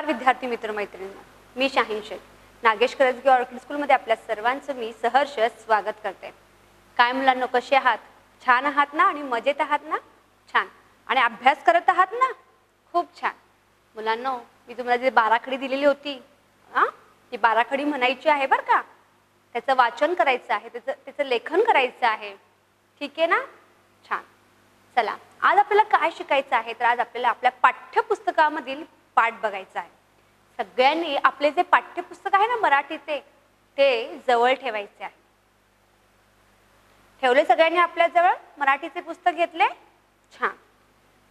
नमस्कार विद्यार्थी मित्रमैत्रिणींनो, मी शाहीन शेख नागेश करजगे ऑर्किड स्कूलमध्ये आपल्या सर्वांचं मी सहर्ष स्वागत करते. काय मुलांनो, कसे आहात? छान आहात ना? आणि मजेत आहात ना? छान. आणि अभ्यास करत आहात ना? खूप छान. मुलांनो, मी तुम्हाला जी बाराखडी दिलेली होती ती बाराखडी म्हणायची आहे बरं का. त्याचं वाचन करायचं आहे, त्याचं लेखन करायचं आहे. ठीक आहे ना? छान. चला, आज आपल्याला काय शिकायचं आहे? तर आज आपल्याला आपल्या पाठ्यपुस्तकामधील पाठ बघायचा आहे. सगळ्यांनी आपले जे पाठ्यपुस्तक आहे ना मराठीचे, ते जवळ ठेवायचे आहे. ठेवले सगळ्यांनी आपल्या जवळ? मराठीचे पुस्तक घेतले? छान.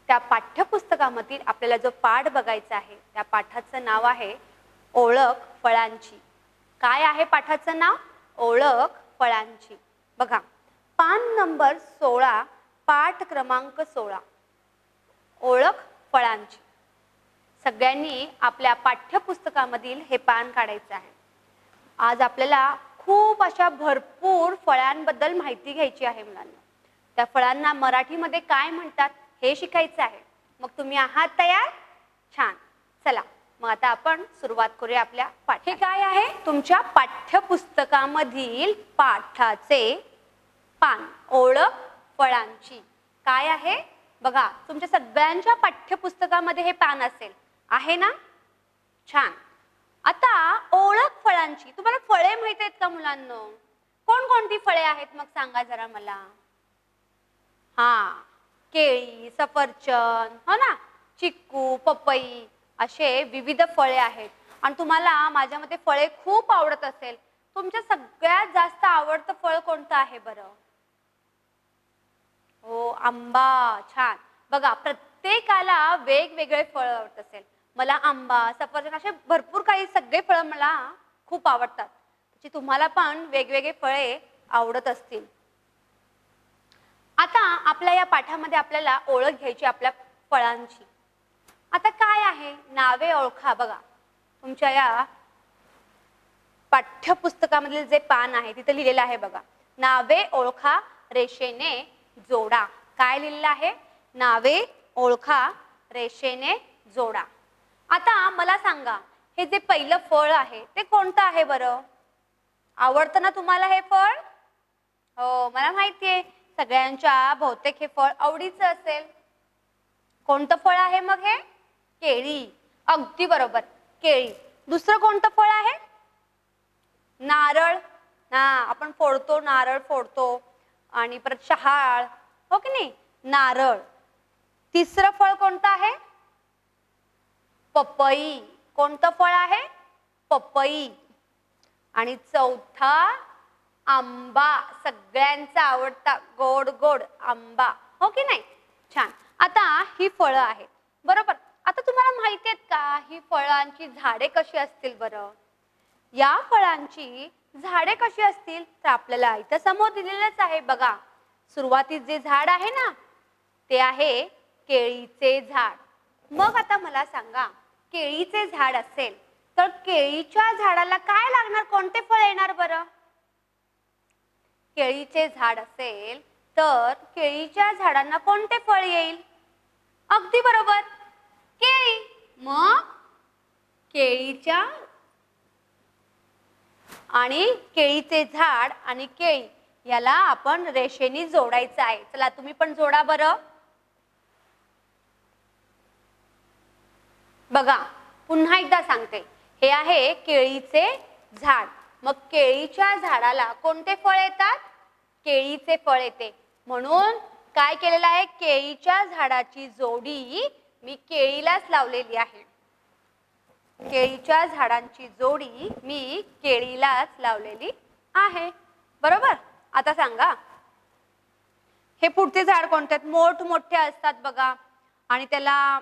त्या पाठ्यपुस्तकामधील आपल्याला जो पाठ बघायचा आहे, त्या पाठाचं नाव आहे ओळख फळांची. काय आहे पाठाचं नाव? ओळख फळांची. बघा, पान नंबर 16, पाठ क्रमांक 16, ओळख फळांची. सगळ्यांनी आपल्या पाठ्यपुस्तकामधील हे पान काढायचं आहे. आज आपल्याला खूप अशा भरपूर फळांबद्दल माहिती घ्यायची आहे मुलांना. त्या फळांना मराठीमध्ये काय म्हणतात हे शिकायचं आहे. मग तुम्ही आहात तयार? छान. चला, मग आता आपण सुरुवात करूया आपल्या पाठ. हे काय आहे? तुमच्या पाठ्यपुस्तकामधील पाठाचे पान, ओळख फळांची. काय आहे? बघा, तुमच्या सगळ्यांच्या पाठ्यपुस्तकामध्ये हे पान असेल, आहे ना? छान. आता ओळख फळांची. तुम्हाला फळे माहित आहेत का मुलांनो? कोणकोणती फळे आहेत मग सांगा जरा मला. केळी, सफरचंद, हो ना, चिक्कू, पपई, असे विविध फळे आहेत. आणि तुम्हाला माझ्या मते फळे खूप आवडत असेल. तुमच्या सगळ्यात जास्त आवडतं फळ कोणतं आहे बरं? हो, आंबा. छान. बघा, प्रत्येकाला वेगवेगळे फळ आवडत असेल. मला आंबा, सफरचंद, असे भरपूर काही सगळे फळ मला खूप आवडतात. त्याची तुम्हाला पण वेगवेगळे फळे आवडत असतील. आता आपल्या या पाठामध्ये आपल्याला ओळख घ्यायची आपल्या फळांची. आता काय आहे? नावे ओळखा. बघा, तुमच्या या पाठ्यपुस्तकामधील जे पान आहे तिथे लिहिलेलं आहे बघा, नावे ओळखा रेषेने जोडा. काय लिहिलेलं आहे? नावे ओळखा रेषेने जोडा. आता मला सांगा, हे जे पहिलं फळ आहे ते कोणतं आहे बरं? आवडतं ना तुम्हाला हे फळ? हो, मला माहितीये सगळ्यांच्या बहुतेक हे फळ आवडीचं असेल. कोणतं फळ आहे मग हे? केळी. अगदी बरोबर, केळी. दुसरं कोणतं फळ आहे? नारळ. आपण फोडतो, नारळ फोडतो. आणि परत शहाळ, हो की नाही? नारळ. तिसरं फळ कोणतं आहे? पपई. कोणतं फळ आहे? पपई. आणि चौथा आंबा. सगळ्यांचा आवडता गोड गोड आंबा, हो की नाही? छान. आता ही फळं आहेत, बरोबर. आता तुम्हाला माहिती आहेत का ही फळांची झाडे कशी असतील बरं? या फळांची झाडे कशी असतील तर आपल्याला इथं समोर दिलेलंच आहे बघा. सुरुवातीत जे झाड आहे ना ते आहे केळीचे झाड. मग आता मला सांगा, केळीचे झाड असेल तर केळीच्या झाडाला काय लागणार? कोणते फळ येणार बरं? केळीचे झाड असेल तर केळीच्या झाडांना कोणते फळ येईल? अगदी बरोबर, केळी. मग केळीच्या आणि केळीचे झाड आणि केळी याला आपण रेषेने जोडायचं आहे. चला, तुम्ही पण जोडा बरं. बघा, पुन्हा एकदा सांगते, हे आहे केळीचे झाड. मग केळीच्या झाडाला कोणते फळ येतात? केळीचे फळ येते. म्हणून काय केलेलं आहे? केळीच्या झाडाची जोडी मी केळीलाच लावलेली आहे. केळीच्या झाडांची जोडी मी केळीलाच लावलेली आहे, बरोबर. आता सांगा, हे पुढचे झाड कोणते? मोठमोठे असतात बघा, आणि त्याला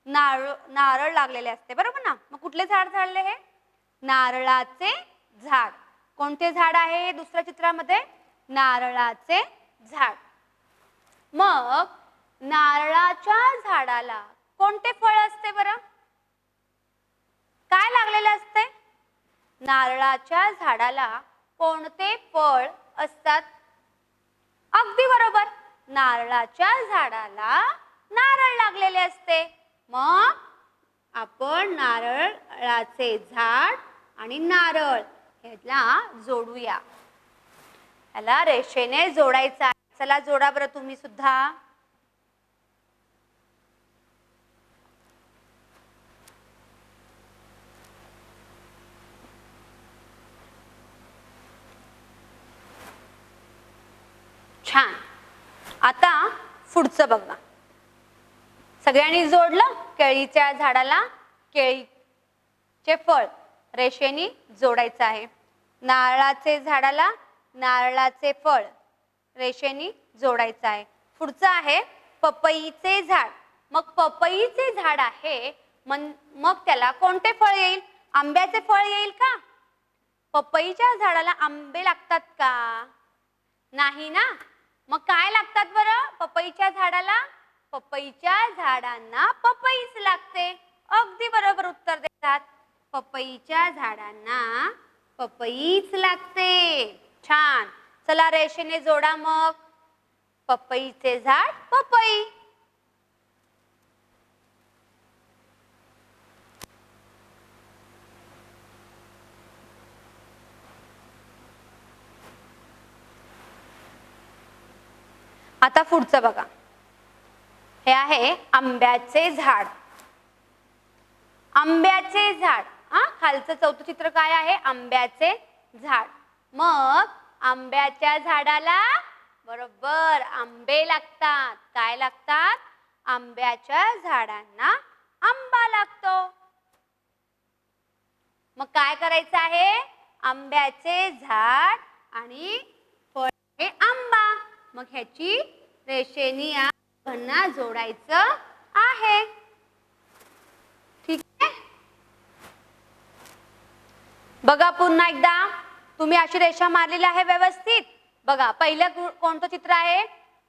नारळ लागलेले असते, बरोबर ना. मग कुठले झाड झाले हे? नारळाचे झाड. कोणते झाड आहे दुसऱ्या चित्रामध्ये? नारळाचे झाड. मग नारळाच्या झाडाला कोणते फळ असते बरं? काय लागलेले असते? नारळाच्या झाडाला कोणते फळ असतात? अगदी बरोबर, नारळाच्या झाडाला नारळ लागलेले असते. मग आपण नारळाचे झाड आणि नारळ ह्याला जोडूया. ह्याला रेषेने जोडायचं आहे. चला जोडा बरं तुम्ही सुद्धा. छान. आता पुढचं बघा. सगळ्यांनी जोडलं. केळीच्या झाडाला केळीचे फळ रेषेने जोडायचं आहे. नारळाचे झाडाला नारळाचे फळ रेषेने जोडायचं आहे. पुढचं आहे पपईचे झाड. मग पपईचे झाड आहे मग त्याला कोणते फळ येईल? आंब्याचे फळ येईल का? पपईच्या झाडाला आंबे लागतात का? नाही ना. मग काय लागतात बरं पपईच्या झाडाला? पपईच्या झाडांना पपईच लागते. अगदी बरोबर उत्तर देतात. पपईच्या झाडांना पपईच लागते. छान. चला रेषेने जोडा मग. पपईचे झाड पपई. आता पुढचं बघा. हे आहे आंब्याचे झाड. आंब्याचे झाड. खालचं चौथं चित्र काय आहे? आंब्याचे झाड. मग आंब्याच्या झाडाला बरोबर आंबे लागतात. काय लागतात? आंब्याच्या झाडांना आंबा लागतो. मग काय करायचं आहे? आंब्याचे झाड आणि फळ हे आंबा. मग ह्याची रेषेने या दोघांना जोडायचं आहे. ठीक आहे. बघा पुन्हा एकदा. तुम्ही अशी रेषा मारलेली आहे व्यवस्थित. बघा पहिलं कोणतं चित्र आहे?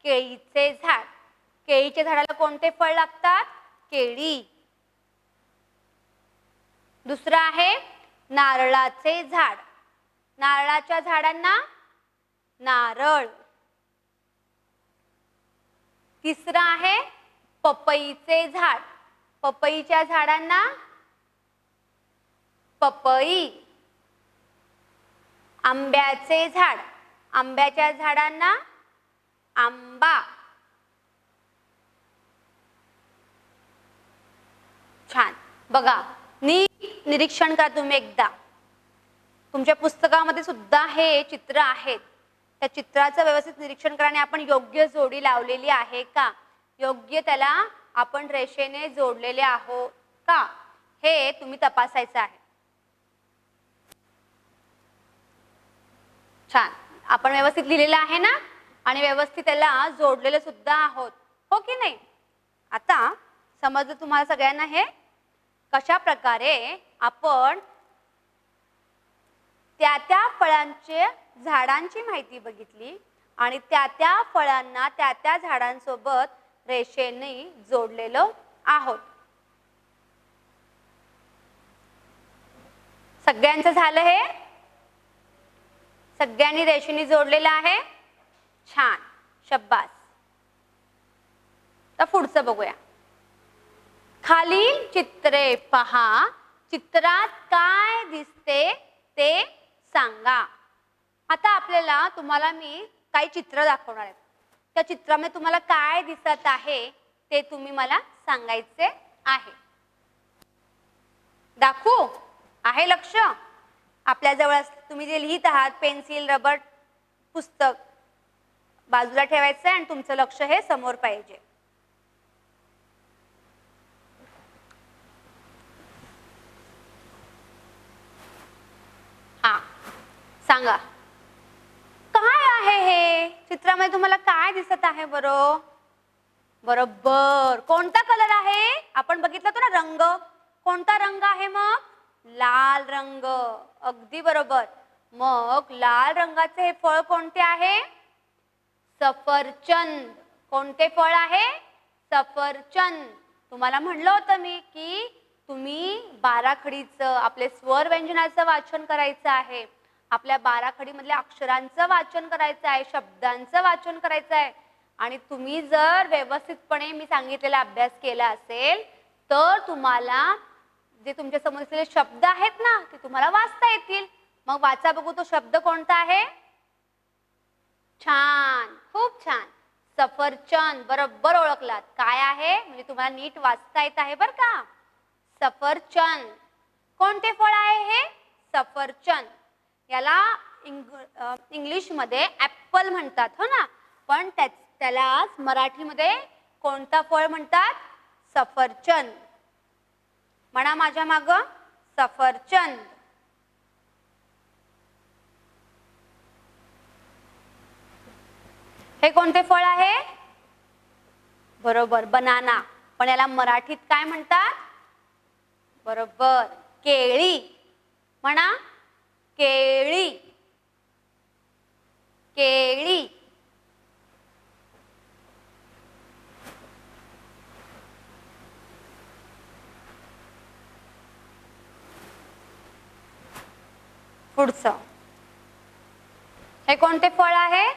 केळीचे झाड. केळीच्या झाडाला कोणते फळ लागतात? केळी. दुसरं आहे नारळाचे झाड. नारळाच्या झाडांना नारळ. तिसरं आहे पपईचे झाड. पपईच्या झाडांना पपई. आंब्याचे झाड. आंब्याच्या झाडांना आंबा. छान. बघा नीट निरीक्षण करा तुम्ही एकदा. तुमच्या पुस्तकामध्ये सुद्धा हे चित्र आहेत. त्या चित्राचं व्यवस्थित निरीक्षण करा आणि आपण योग्य जोडी लावलेली आहे का? योग्य त्याला आपण रेषेने जोडलेले आहोत का? हे तुम्ही तपासायचं आहे. छान. आपण व्यवस्थित लिहिलेलं आहे ना आणि व्यवस्थित त्याला जोडलेले सुद्धा आहोत. हो की नाही? आता समजलं तुम्हाला सगळ्यांना हे कशा प्रकारे आपण त्या फळांचे झाडांची माहिती बघितली आणि त्या फळांना त्या झाडांसोबत रेषेने जोडलेलो आहोत. सगळ्यांचं झालं हे? सगळ्यांनी रेषेने जोडलेलं आहे? छान. शब्बास. तर पुढचं बघूया. खालील चित्रे पहा. चित्रात काय दिसते ते सांगा. आता आपल्याला तुम्हाला मी काही चित्र दाखवणार आहे. त्या चित्रामध्ये तुम्हाला काय दिसत आहे ते तुम्ही मला सांगायचे आहे. दाखवू? आहे लक्ष? आपल्या जवळ तुम्ही जे लिहित आहात पेन्सिल रबर पुस्तक बाजूला ठेवायचं आणि तुमचं लक्ष हे समोर पाहिजे. हा सांगा काय आहे हे चित्रामध्ये? तुम्हाला काय दिसत आहे बरं? बरोबर. कोणता कलर आहे? आपण बघितलं होतं ना रंग. कोणता रंग आहे मग? लाल रंग. अगदी बरोबर. मग लाल रंगाचे हे फळ कोणते आहे? सफरचंद. कोणते फळ आहे? सफरचंद. तुम्हाला म्हणलं होतं मी की तुम्ही बाराखडीचं आपले स्वर व्यंजनाचं वाचन करायचं आहे. आपल्या बाराखडीमधल्या अक्षरांचं वाचन करायचं आहे, शब्दांचं वाचन करायचं आहे. आणि तुम्ही जर व्यवस्थितपणे मी सांगितलेला अभ्यास केला असेल तर तुम्हाला जे तुमच्या समोर असलेले शब्द आहेत ना ते तुम्हाला वाचता येतील. मग वाचा बघू तो शब्द कोणता आहे. छान, खूप छान. सफरचंद, बरोबर ओळखलात. काय आहे म्हणजे तुम्हाला नीट वाचता येत आहे बर का. सफरचंद. कोणते फळ आहे हे. सफरचंद. याला इंग्लिश मध्ये ऍपल म्हणतात हो ना, पण त्यालाच मराठीमध्ये कोणता फळ म्हणतात. सफरचंद. म्हणा माझ्या माग. सफरचंद. हे कोणते फळ आहे. बरोबर, बनाना. पण याला मराठीत काय म्हणतात. बरोबर, केळी. म्हणा केळी. केळी. पुढचं. हे कोणते फळ आहे.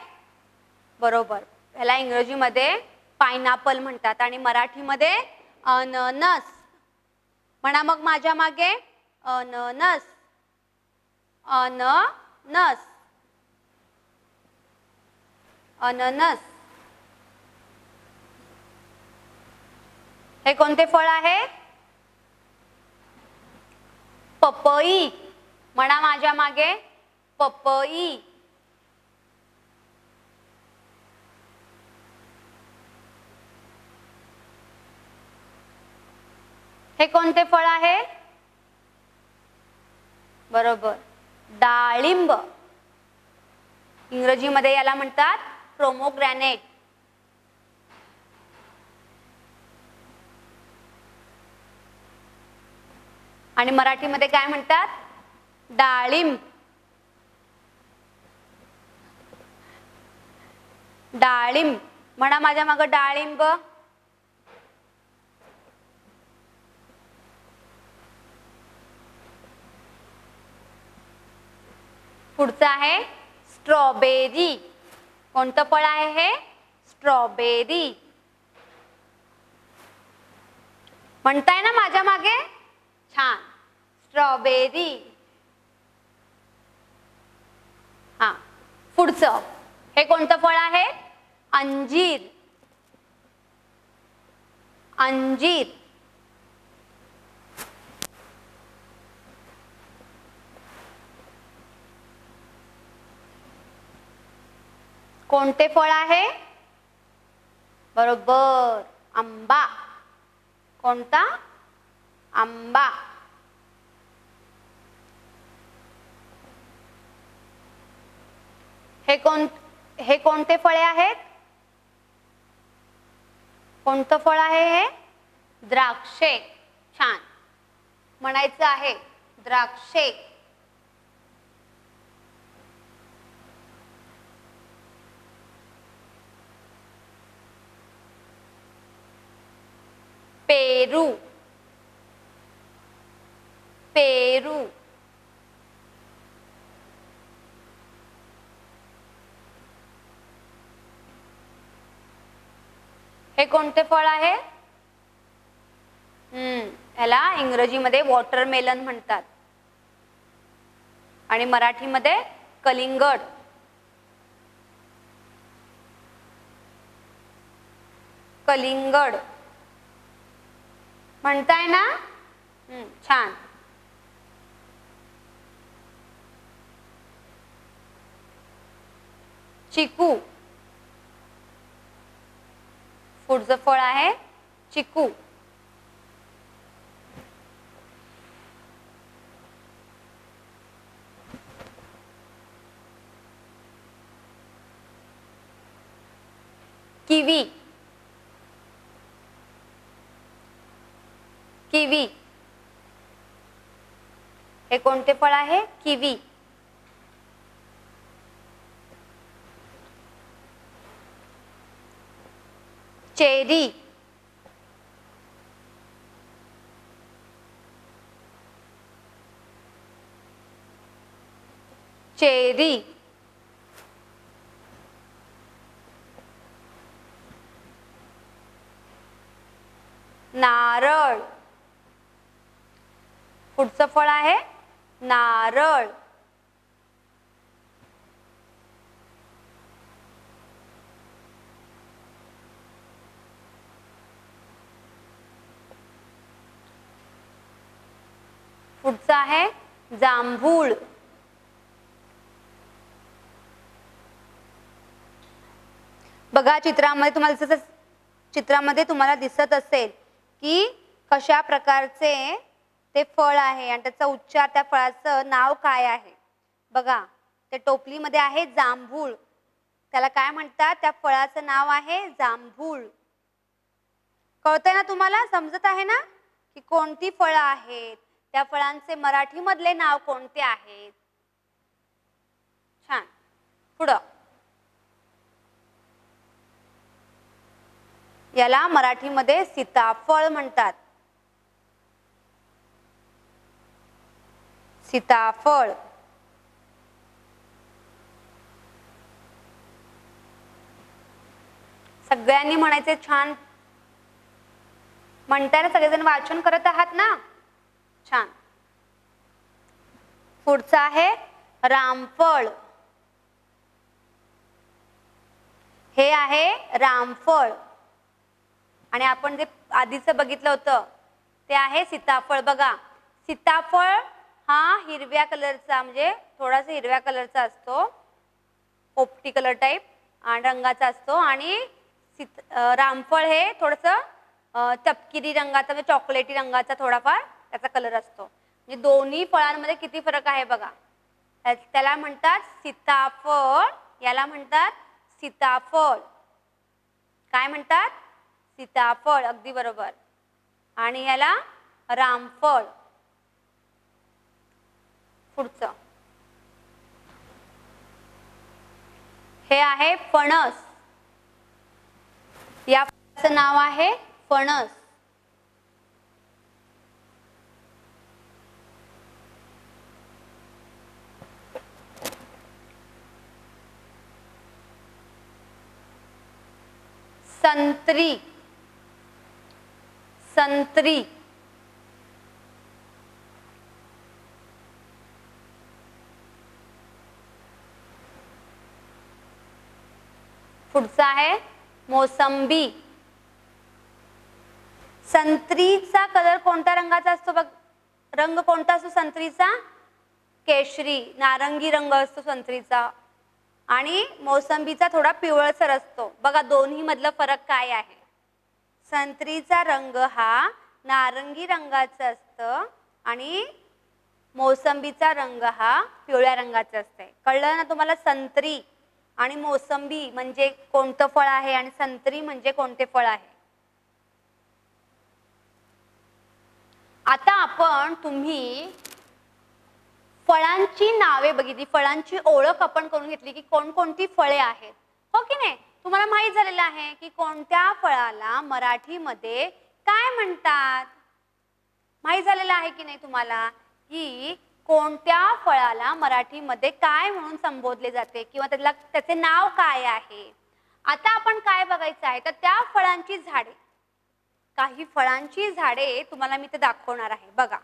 बरोबर, ह्याला इंग्रजीमध्ये पायनॅपल म्हणतात आणि मराठीमध्ये अननस. म्हणा मग माझ्या मागे. अननस. अननस. अननस. हे कोणते फळ आहे. पपई. म्हणा माझ्या मागे. पपई. हे कोणते फळ आहे. बरोबर, डाळिंब. इंग्रजीमध्ये याला म्हणतात प्रोमोग्रॅनेट. आणि मराठीमध्ये काय म्हणतात. डाळिंब. डाळिंब. म्हणा माझ्या माग. डाळिंब. पुढचं आहे स्ट्रॉबेरी. कोणतं फळ आहे हे. स्ट्रॉबेरी. म्हणताय ना माझ्या मागे. छान, स्ट्रॉबेरी. हा, पुढचं. हे कोणतं फळ आहे. अंजीर. अंजीर. कोणते फळ आहे. बरोबर, आंबा. कोणता. आंबा. हे कोणते फळे आहेत. कोणतं फळ आहे हे. द्राक्षे. छान, म्हणायचं आहे द्राक्षे. पेरू. पेरू. हे कोणते फळ आहे. याला इंग्रजीमध्ये वॉटरमेलन म्हणतात आणि मराठीमध्ये कलिंगड. कलिंगड म्हणताय ना. छान. चिकू. पुढचं फळ आहे चिकू. किवी. किवी. हे कोणते फळ आहे. किवी. चेरी. चेरी. नारळ. पुढचं फळ आहे नारळ. पुढचं आहे जांभूळ. बघा चित्रामध्ये तुम्हाला दिसत असेल की कशा प्रकारचे ते फळ आहे आणि त्याचा उच्चार, त्या फळाचं नाव काय आहे. बघा त्या टोपलीमध्ये आहे जांभूळ. त्याला काय म्हणतात? त्या फळाचं नाव आहे जांभूळ. कळतंय ना तुम्हाला? समजत आहे ना की कोणती फळं आहेत, त्या फळांचे मराठी मधले नाव कोणते आहेत? छान. पुढं याला मराठीमध्ये सीताफळ म्हणतात. सीताफळ. सगळ्यांनी म्हणायचे. छान म्हणताय ना? सगळेजण वाचन करत आहात ना? छान. पुढचं आहे रामफळ. हे आहे रामफळ. आणि आपण जे आधीच बघितलं होतं ते आहे सीताफळ. बघा सीताफळ हा हिरव्या कलरचा, म्हणजे थोडासा हिरव्या कलरचा असतो, पोपटी कलर टाइप आणि रंगाचा असतो. आणि रामफळ हे थोडंसं तपकिरी रंगाचा, म्हणजे चॉकलेटी रंगाचा थोडाफार त्याचा कलर असतो. म्हणजे दोन्ही फळांमध्ये किती फरक आहे बघा. त्याला म्हणतात सीताफळ, याला म्हणतात सीताफळ. काय म्हणतात? सीताफळ. अगदी बरोबर. आणि याला रामफळ. पुढचं हे आहे फणस. या फळाचं नाव आहे फणस. संत्री. संत्री. पुढचा आहे मोसंबी. संत्रीचा कलर कोणत्या रंगाचा असतो बघ? रंग कोणता असतो संत्रीचा? केशरी, नारंगी रंग असतो संत्रीचा. आणि मोसंबीचा थोडा पिवळसर असतो. बघा दोन्ही मधला फरक काय आहे? संत्रीचा रंग हा नारंगी रंगाचा असतं आणि मोसंबीचा रंग हा पिवळ्या रंगाचा असते. कळलं ना तुम्हाला? संत्री आणि मोसंबी म्हणजे कोणतं फळ आहे आणि संत्री म्हणजे कोणते फळ आहे. आता तुम्ही फळांची नावे बघितली, फळांची ओळख आपण करून घेतली की कोणकोणती फळे आहेत, हो की नाही? तुम्हाला माहित झालेलं आहे की कोणत्या फळाला मराठीमध्ये काय म्हणतात. माहित झालेलं आहे की नाही तुम्हाला की कोणत्या फळाला मराठीमध्ये काय म्हणून संबोधले जाते किंवा त्याचे नाव काय आहे. आता आपण काय बघायचं आहे तर त्या फळांची झाडे, काही फळांची झाडे तुम्हाला मी ते दाखवणार आहे. बघा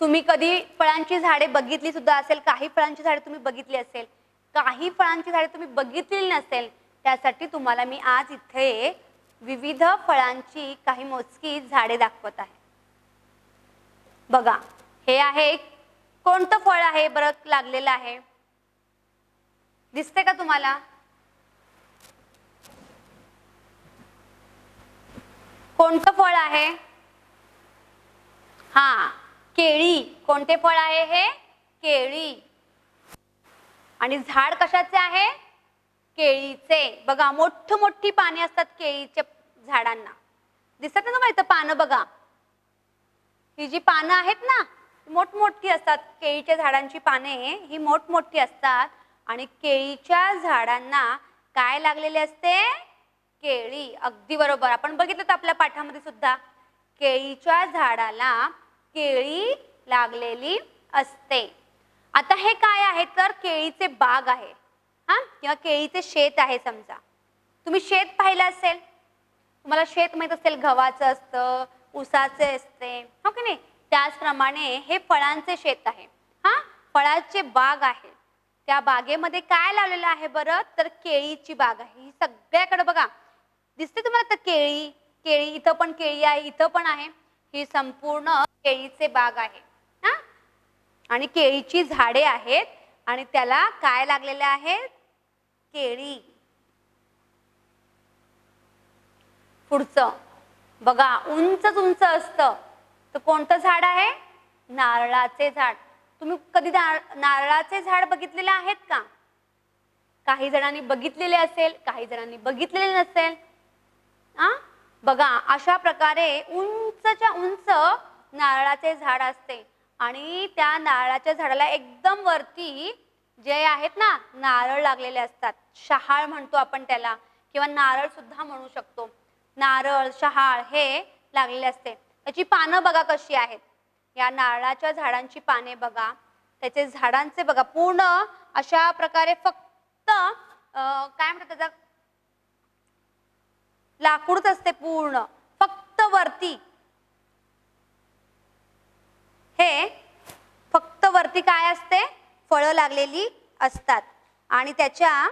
तुम्ही कधी फळांची झाडे बघितली सुद्धा असेल, काही फळांची झाडे तुम्ही बघितली असेल, काही फळांची झाडे तुम्ही बघितलेली नसेल. त्यासाठी तुम्हाला मी आज इथे विविध फळांची काही मोजकी झाडे दाखवत आहे. बघा हे आहे, कोणतं फळ आहे बरं लागलेलं आहे? दिसते का तुम्हाला? कोणतं फळ आहे? हा, केळी. कोणते फळ आहे हे? केळी. आणि झाड कशाचे आहे? केळीचे. बघा मोठी पाने असतात केळीच्या झाडांना. दिसत ना तुम्हाला इथं पानं? बघा ही जी पानं आहेत ना मोठमोठी असतात. केळीच्या झाडांची पाने ही मोठमोठी असतात आणि केळीच्या झाडांना काय लागलेले असते? केळी. अगदी बरोबर. आपण बघितलं आपल्या पाठामध्ये सुद्धा केळीच्या झाडाला केळी लागलेली असते. आता हे काय आहे तर केळीचे बाग आहे हा, किंवा केळीचे शेत आहे. समजा तुम्ही शेत पाहिलं असेल, तुम्हाला शेत माहित असेल गव्हाचं असतं, ऊसाचे असते, हो की नाही? त्याचप्रमाणे हे फळांचे शेत आहे. हा, फळाचे बाग आहे. त्या बागेमध्ये काय लावलेलं आहे बरं? तर केळीची बाग आहे. ही सगळ्याकडे बघा दिसते तुम्हाला तर केळी, केळी इथं पण केळी आहे, इथं पण आहे. ही संपूर्ण केळीचे बाग आहे. हा, आणि केळीची झाडे आहेत आणि त्याला काय लागलेले आहेत? केळी. पुढचं बघा, उंचच उंच असतं तर कोणतं झाड आहे? नारळाचे झाड. तुम्ही कधी नारळाचे झाड बघितलेले आहेत का? काही जणांनी बघितलेले असेल, काही जणांनी बघितलेले नसेल. बघा, अशा प्रकारे उंचच्या उंच नारळाचे झाड असते आणि त्या नारळाच्या झाडाला एकदम वरती जे आहेत ना नारळ लागलेले असतात. शहाळ म्हणतो आपण त्याला, किंवा नारळ सुद्धा म्हणू शकतो. नारळ, शहाळ हे लागलेले असते. त्याची पानं बघा कशी आहेत. या नारळाच्या झाडांची पाने बघा, त्याचे झाडांचे बघा पूर्ण अशा प्रकारे फक्त काय म्हणतात त्याचा, लाकूडच असते पूर्ण, फक्त वरती. हे फक्त वरती काय असते? फळं लागलेली असतात आणि त्याच्या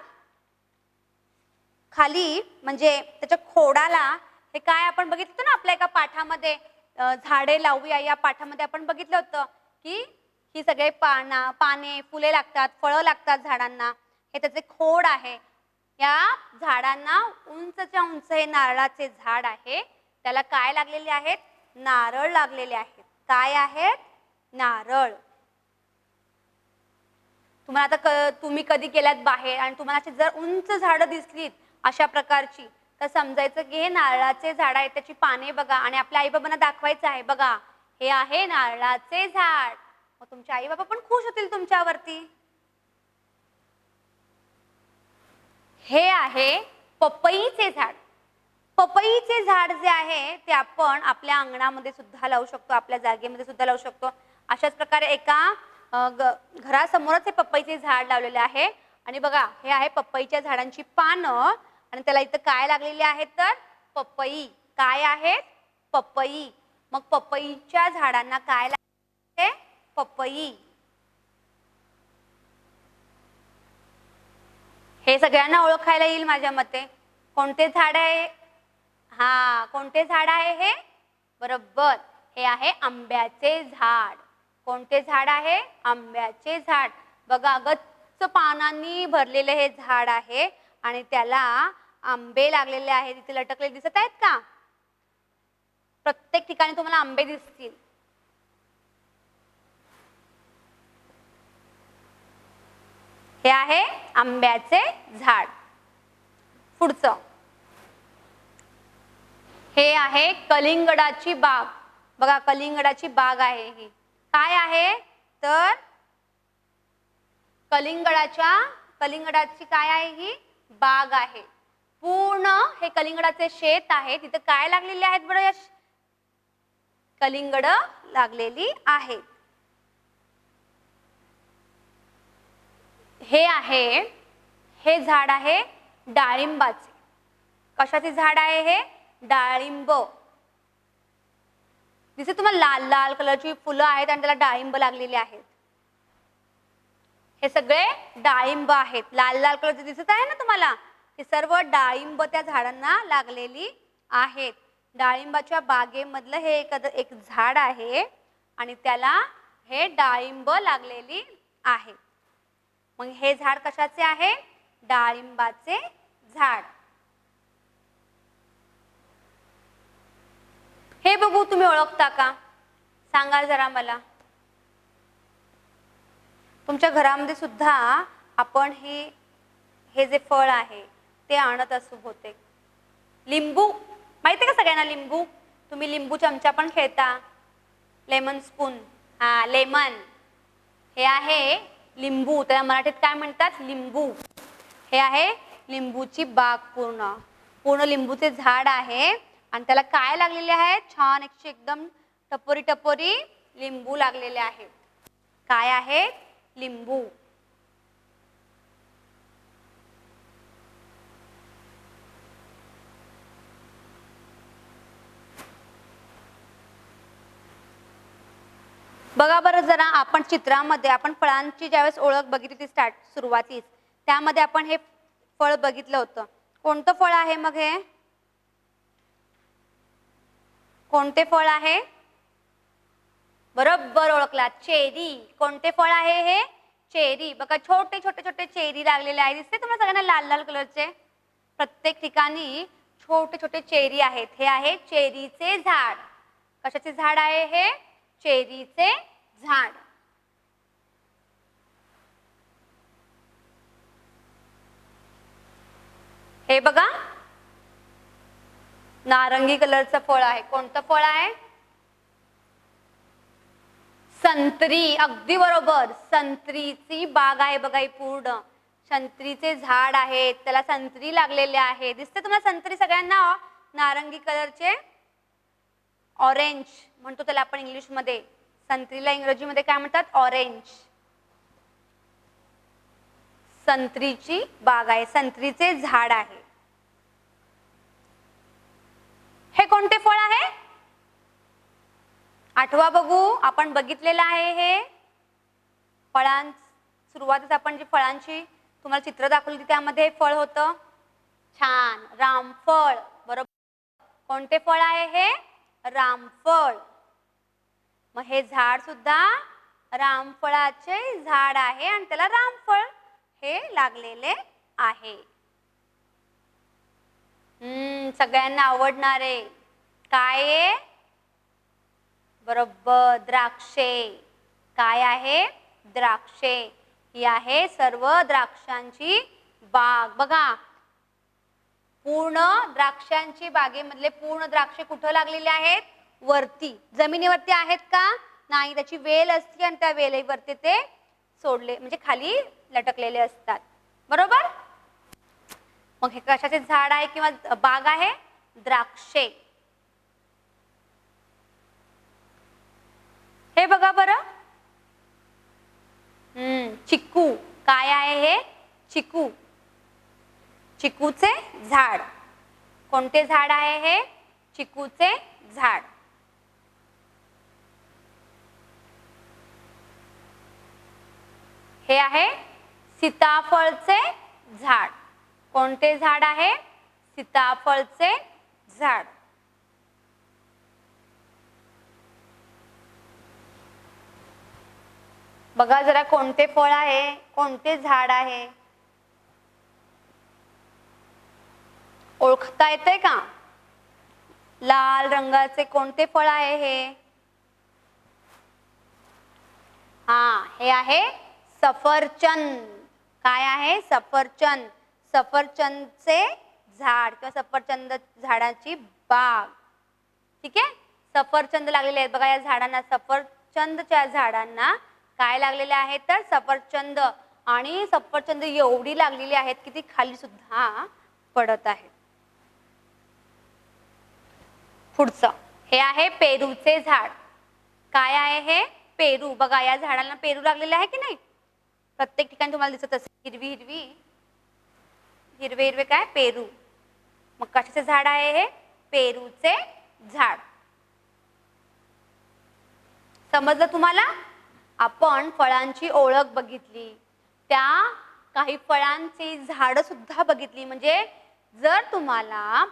खाली म्हणजे त्याच्या खोडाला हे काय आपण बघितलं होतं ना आपल्या एका पाठामध्ये, झाडे लावूया या पाठामध्ये आपण बघितलं होतं की ही सगळे पाने, फुले लागतात, फळं लागतात झाडांना. हे त्याचे खोड आहे. या झाडांना उंचच्या उंच हे नारळाचे झाड आहे. त्याला काय लागलेले आहेत? नारळ लागलेले आहेत. काय आहेत? नारळ. तुम्हाला आता तुम्ही कधी गेलात बाहेर आणि तुम्हाला जर उंच झाडं दिसलीत अशा प्रकारची, तर समजायचं की हे नारळाचे झाड आहे. त्याची पाने बघा आणि आपल्या आई बाबांना दाखवायचं आहे, बघा हे आहे नारळाचे झाड. मग तुमचे आई बाबा पण खुश होतील तुमच्यावरती. हे आहे पपईचे झाड. पपईचे झाड जे आहे ते आपण आपल्या अंगणामध्ये सुद्धा लावू शकतो, आपल्या जागेमध्ये सुद्धा लावू शकतो. अशाच प्रकारे एका घरासमोरच हे पपईचे झाड लावलेले आहे आणि बघा हे आहे पपईच्या झाडांची पानं आणि त्याला इथं काय लागलेले आहेत? तर पपई. काय आहेत? पपई. मग पपईच्या झाडांना काय लागते? पपई. हे सगळ्यांना ओळखायला येईल माझ्या मते. कोणते झाड आहे? कोणते झाड आहे हे? बरोबर, हे आहे आंब्याचे झाड. कोणते झाड आहे? आंब्याचे झाड. बघा, गच्च पानांनी भरलेले हे झाड आहे आणि त्याला आंबे लागलेले आहेत. इथे लटकलेले दिसत आहेत का? प्रत्येक ठिकाणी तुम्हाला आंबे दिसतील. हे आहे आंब्याचे झाड. पुढचं हे आहे कलिंगडाची बाग. बघा, कलिंगडाची बाग आहे ही. काय आहे? तर कलिंगडाची काय आहे? ही बाग आहे. पूर्ण हे कलिंगडाचे शेत आहे. तिथे काय लागलेले आहेत बरं? कलिंगड लागलेली आहेत. हे झाड आहे डाळिंबाचे. कशाचे झाड आहे हे? डाळिंब. दिसते तुम्हाला लाल लाल कलरची फुलं आहेत आणि त्याला डाळिंब लागलेली आहेत. हे सगळे डाळिंब आहेत. लाल लाल कलरचे दिसत आहे ना तुम्हाला, हे सर्व डाळिंब त्या झाडांना लागलेली आहेत. डाळिंबाच्या बागेमधलं हे एक झाड आहे आणि त्याला हे डाळिंब लागलेली आहे. मग हे झाड कशाचे आहे? डाळिंबाचे झाड. हे बघू, तुम्ही ओळखता का? सांगा जरा मला. तुमच्या घरामध्ये सुद्धा आपण हे जे फळ आहे ते आणत असू बहुतेक. लिंबू माहिती का सगळ्यांना? लिंबू, तुम्ही लिंबू चमचा पण खेळता. Lemon spoon, lemon. हे आहे लिंबू. त्याला मराठीत काय म्हणतात? लिंबू. हे आहे लिंबूची बाग. पूर्ण लिंबूचे झाड आहे आणि त्याला काय लागलेले आहेत? छान एकदम टपोरी टपोरी लिंबू लागलेले आहेत. काय आहे? लिंबू. बघा बरं जरा, आपण चित्रामध्ये आपण फळांची ज्यावेळेस ओळख बघितली ती सुरुवातीस, त्यामध्ये आपण हे फळ बघितलं होतं. कोणतं फळ आहे मग हे? कोणते फळ आहे? बरोबर ओळखला, चेरी. कोणते फळ आहे हे? चेरी. बघा छोटे छोटे छोटे चेरी लागलेले आहे, दिसते तुम्हाला सगळ्यांना लाल लाल कलरचे. प्रत्येक ठिकाणी छोटे छोटे चेरी आहेत. हे आहे चेरीचे झाड. कशाचे झाड आहे हे? चेरीचे झाड. हे बघा नारंगी कलरचं फळ आहे. कोणतं फळ आहे? संत्री. अगदी बरोबर, संत्रीची बाग आहे बघा ही पूर्ण. संत्रीचे झाड आहे, त्याला संत्री लागलेले आहे. दिसते तुम्हाला संत्री सगळ्यांना? नारंगी कलरचे, ऑरेंज म्हणतो त्याला आपण इंग्लिश मध्ये. संत्रीला इंग्रजीमध्ये काय म्हणतात? ऑरेंज. संत्रीची बाग आहे, संत्रीचे झाड आहे. हे कोणते फळ आहे? आठवा बघू, आपण बघितलेलं आहे हे सुरुवातीस आपण जी फळांची तुम्हाला चित्र दाखवली त्यामध्ये फळ होतं. छान, रामफळ. बरोबर. कोणते फळ आहे हे? रामफळ. मग हे झाड सुद्धा रामफळाचे झाड आहे आणि त्याला रामफळ हे लागलेले आहे. सगळ्यांना आवडणारे काय आहे? बरोबर, द्राक्षे. काय आहे? द्राक्षे. ही आहे सर्व द्राक्षांची बाग. बघा पूर्ण द्राक्षांची बागेमधले पूर्ण द्राक्षे कुठं लागलेले आहेत? वरती. जमिनीवरती आहेत का? नाही, त्याची वेल असते आणि त्या वेलीवरती ते सोडले म्हणजे खाली लटकलेले असतात. बरोबर. मग हे कशाचे झाड आहे किंवा बाग आहे? द्राक्षे. हे बघा बरं, चिकू. काय आहे हे? चिकू. चिकूचे झाड. कोणते झाड आहे हे? चिकूचे झाड. हे आहे सीताफळचे झाड. कोणते झाड आहे? सीताफळचे झाड. बघा जरा कोणते फळ आहे, कोणते झाड आहे? ओळखता येते का? लाल रंगाचे कोणते फळ आहे हे? हे आहे सफरचंद. काय आहे? सफरचंद. सफरचंदचे झाड किंवा सफरचंद झाडाची बाग. ठीक आहे. सफरचंद लागलेले आहेत बघा या झाडांना. सफरचंदच्या झाडांना काय लागलेले आहेत? तर सफरचंद. आणि सफरचंद एवढी लागलेली आहेत की ती खाली सुद्धा पडत आहेत. पुढचं हे आहे पेरूचे झाड. काय आहे हे? पेरू. बघा या झाडांना पेरू लागलेले आहे की नाही? प्रत्येक ठिकाणी तुम्हाला दिसत असेल हिरवी हिरवी हिरवे हिरवे काय? पेरू. मग कशाचे झाड आहे हे? पेरूचे झाड. समजलं तुम्हाला? आपण फळांची ओळख बघितली, त्या काही फळांची झाडं सुद्धा बघितली. म्हणजे जर तुम्हाला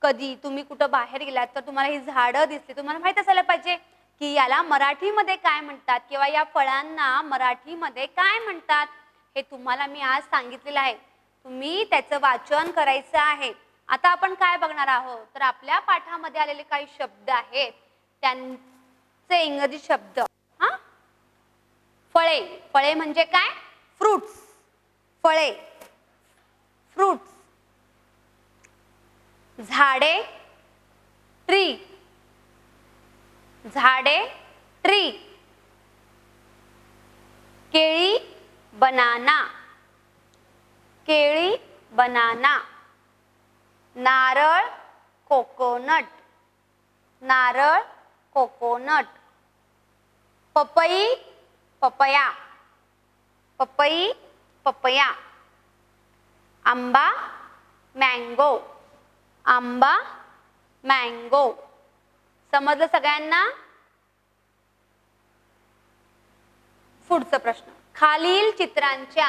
कधी तुम्ही कुठं बाहेर गेलात तर तुम्हाला ही झाडं दिसली, तुम्हाला माहित असायला पाहिजे की याला मराठीमध्ये काय म्हणतात किंवा या फळांना मराठीमध्ये काय म्हणतात. हे तुम्हाला मी आज सांगितलेलं आहे. तुम्ही त्याचं वाचन करायचं आहे. आता आपण काय बघणार आहोत तर आपल्या पाठामध्ये आलेले काही शब्द आहेत त्यांचे इंग्रजी शब्द. फळे. फळे म्हणजे काय? फ्रूट्स. फळे, फ्रूट्स. झाडे, ट्री. झाडे, ट्री. केळी, बनाना. केळी, बनाना. नारळ, कोकोनट. नारळ, कोकोनट. पपई, पपया. पपई, पपया. आंबा, मँगो. आंबा, मँगो. समजलं सगळ्यांना? पुढचा प्रश्न, खालील चित्रांच्या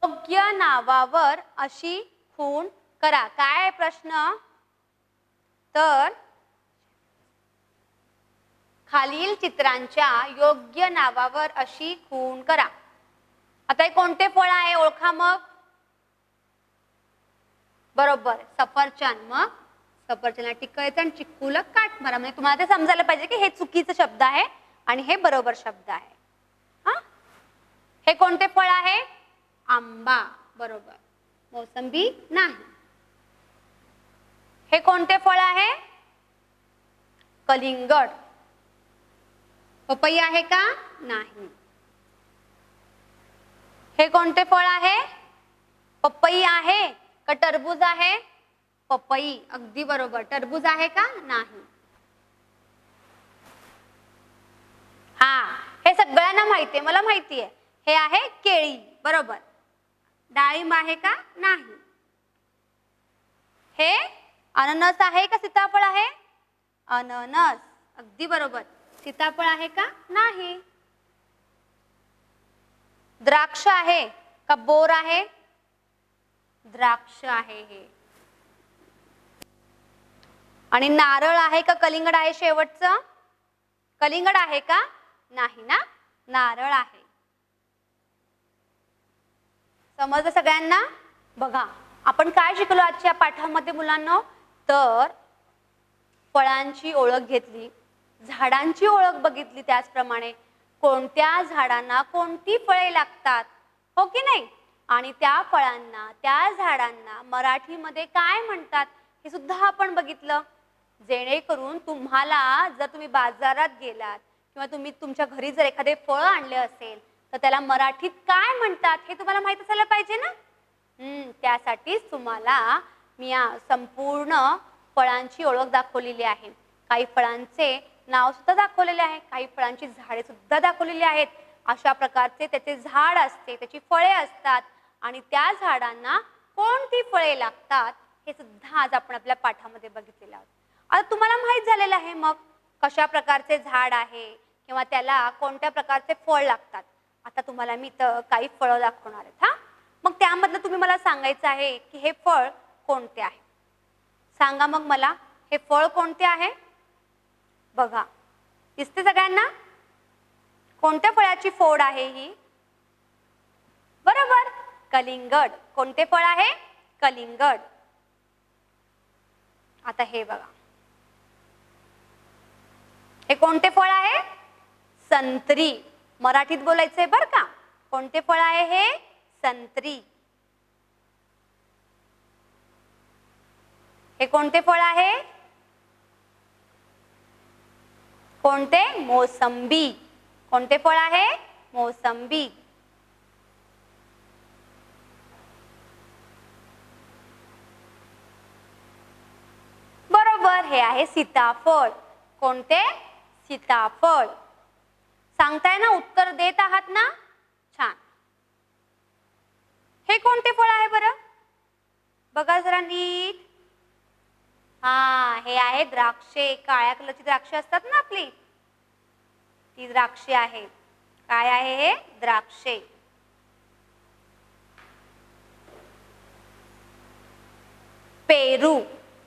योग्य नावावर अशी खूण करा. काय आहे प्रश्न? तर खालील चित्रांच्या योग्य नावावर अशी खूण करा. आता हे कोणते फळ आहे ओळखा मग. बरोबर, सफरचंद. मग सफरचंदला टिकळायचं आणि चिक्कूला काट मारा. म्हणजे तुम्हाला ते समजायला पाहिजे की हे चुकीचं शब्द आहे आणि हे बरोबर शब्द आहे. हा, हे कोणते फळ आहे? आंबा. बरोबर. मोसंबी नाही. हे कोणते फळ आहे? कलिंगड. पपई आहे का? नाही. हे कोणते फळ आहे? पपई आहे का टरबूज आहे? पपई. अगदी बरोबर. टरबूज आहे का? नाही. हा, हे सगळ्यांना माहिती आहे, मला माहिती आहे. हे आहे केळी. बरोबर. डाळिंब आहे का? नाही. हे अननस आहे का सीताफळ आहे? अननस. अगदी बरोबर. सीताफळ आहे का? नाही. द्राक्ष आहे का बोर आहे? द्राक्ष आहे हे. आणि नारळ आहे का कलिंगड आहे शेवटचं? कलिंगड आहे का? नाही ना, नारळ आहे. समजलं सगळ्यांना? बघा आपण काय शिकलो आजच्या पाठामध्ये मुलांना. तर फळांची ओळख घेतली, झाडांची ओळख बघितली, त्याचप्रमाणे कोणत्या झाडांना कोणती फळे लागतात, हो की नाही, आणि त्या फळांना त्या झाडांना मराठीमध्ये काय म्हणतात हे सुद्धा आपण बघितलं. जेणेकरून तुम्हाला जर तुम्ही बाजारात गेलात किंवा तुम्ही तुमच्या घरी जर एखादे फळ आणले असेल तर त्याला मराठीत काय म्हणतात हे तुम्हाला माहित असायला पाहिजे ना. त्यासाठीच तुम्हाला मी या संपूर्ण फळांची ओळख दाखवलेली आहे. काही फळांचे नाव सुद्धा दाखवलेले आहे, काही फळांची झाडे सुद्धा दाखवलेली आहेत. अशा प्रकारचे त्याचे झाड असते, त्याची फळे असतात आणि त्या झाडांना कोणती फळे लागतात हे सुद्धा आज आपण आपल्या पाठामध्ये बघितलेलं आहोत. आता तुम्हाला माहित झालेलं आहे मग कशा प्रकारचे झाड आहे किंवा त्याला कोणत्या प्रकारचे फळ लागतात. आता तुम्हाला मी तर काही फळं दाखवणार आहेत. हा, मग त्यामधलं तुम्ही मला सांगायचं आहे की हे फळ कोणते आहे. सांगा मग मला, हे फळ कोणते आहे? बघा, दिसते सगळ्यांना? कोणत्या फळाची फोड आहे ही? बरोबर, कलिंगड. कोणते फळ आहे? कलिंगड. आता हे बघा, हे कोणते फळ आहे? संत्री. मराठीत बोलायचंय बर का. कोणते फळ आहे हे? संत्री. हे कोणते फळ आहे? कोणते? मोसंबी. कोणते फळ आहे? मोसंबी. बरोबर, हे आहे सीताफळ. कोणते? सीताफळ. सांगताय ना, उत्तर देत आहात ना? छान. हे कोणते फळ आहे बरं? बघा जरा नीट. हा, हे आहे द्राक्षे. काळ्या कलरची द्राक्षे असतात ना आपली, ती द्राक्षे आहेत. काय आहे हे? द्राक्षे. पेरू.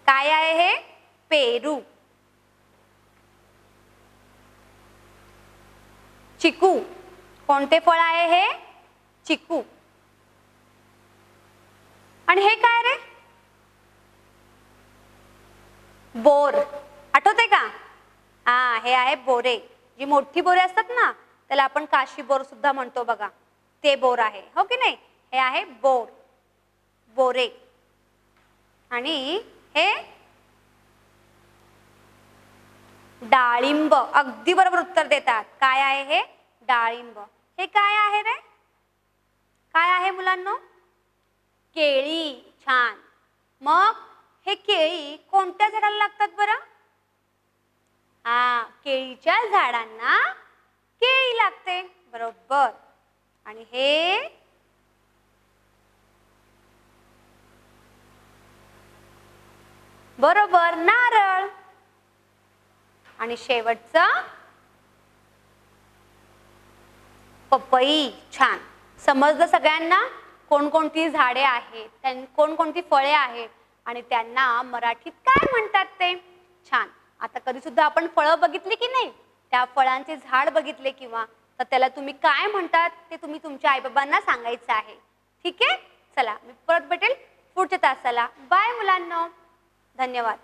काय आहे हे? पेरू. चिकू. कोणते फळ आहे हे? चिकू. आणि हे काय रे? बोर. आठवते का? हा, हे आहे बोरे. जी मोठी बोरे असतात ना त्याला आपण काशी बोर सुद्धा म्हणतो बघा, ते बोर आहे, हो की नाही. हे आहे बोर, बोरे. आणि हे डाळिंब. अगदी बरोबर उत्तर देतात. काय आहे हे? डाळिंब. हे काय आहे रे? काय आहे मुलांनो? केळी. छान. मग हे केळी कोणत्या झाडाला लागतात बरं? हा, केळीच्या झाडांना केळी लागते. बरोबर. आणि हे बरोबर, नारळ. आणि शेवटचं पपई. छान. समजलं सगळ्यांना कोणकोणती झाडे आहेत, कोणकोणती फळे आहेत आणि त्यांना मराठीत काय म्हणतात ते. छान. आता कधी सुद्धा आपण फळं बघितली की नाही, त्या फळांचे झाड बघितले किंवा तर त्याला तुम्ही काय म्हणतात ते तुम्ही तुमच्या आईबाबांना सांगायचं आहे. ठीक आहे. चला मी परत भेटेल पुढच्या तासाला. बाय मुलांनो. धन्यवाद.